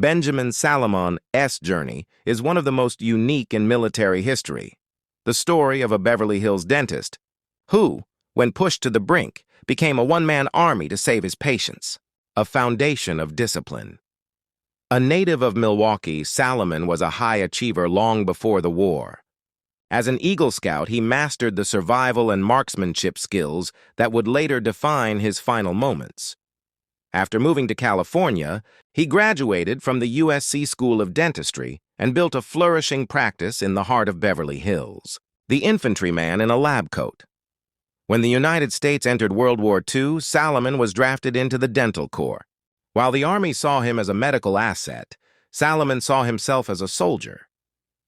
Benjamin Salomon's journey is one of the most unique in military history. The story of a Beverly Hills dentist who, when pushed to the brink, became a one-man army to save his patients, a foundation of discipline. A native of Milwaukee, Salomon was a high achiever long before the war. As an Eagle Scout, he mastered the survival and marksmanship skills that would later define his final moments. After moving to California, he graduated from the USC School of Dentistry and built a flourishing practice in the heart of Beverly Hills, the infantryman in a lab coat. When the United States entered World War II, Salomon was drafted into the Dental Corps. While the Army saw him as a medical asset, Salomon saw himself as a soldier.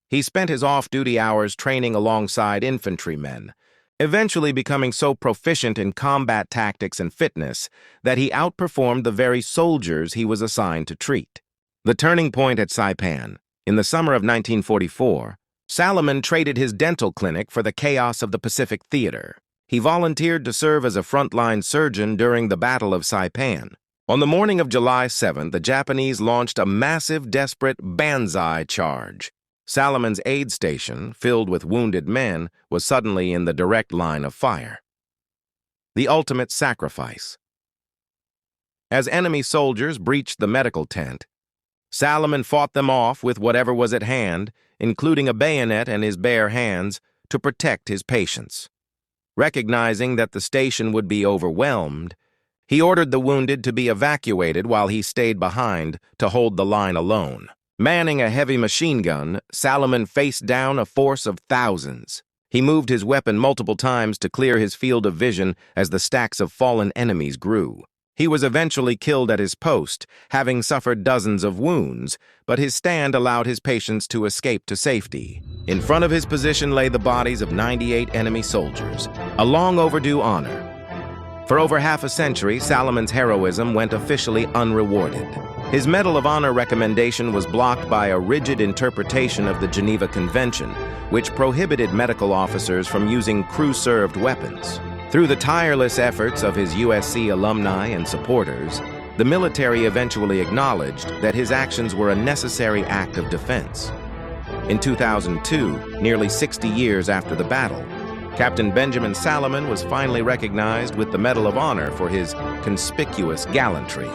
He spent his off-duty hours training alongside infantrymen, eventually becoming so proficient in combat tactics and fitness that he outperformed the very soldiers he was assigned to treat. The turning point at Saipan, in the summer of 1944, Salomon traded his dental clinic for the chaos of the Pacific Theater. He volunteered to serve as a frontline surgeon during the Battle of Saipan. On the morning of July 7th, the Japanese launched a massive, desperate Banzai charge. Salomon's aid station, filled with wounded men, was suddenly in the direct line of fire. The ultimate sacrifice. As enemy soldiers breached the medical tent, Salomon fought them off with whatever was at hand, including a bayonet and his bare hands, to protect his patients. Recognizing that the station would be overwhelmed, he ordered the wounded to be evacuated while he stayed behind to hold the line alone. Manning a heavy machine gun, Salomon faced down a force of thousands. He moved his weapon multiple times to clear his field of vision as the stacks of fallen enemies grew. He was eventually killed at his post, having suffered dozens of wounds, but his stand allowed his patients to escape to safety. In front of his position lay the bodies of 98 enemy soldiers, a long overdue honor. For over half a century, Salomon's heroism went officially unrewarded. His Medal of Honor recommendation was blocked by a rigid interpretation of the Geneva Convention, which prohibited medical officers from using crew-served weapons. Through the tireless efforts of his USC alumni and supporters, the military eventually acknowledged that his actions were a necessary act of defense. In 2002, nearly 60 years after the battle, Captain Benjamin Salomon was finally recognized with the Medal of Honor for his conspicuous gallantry.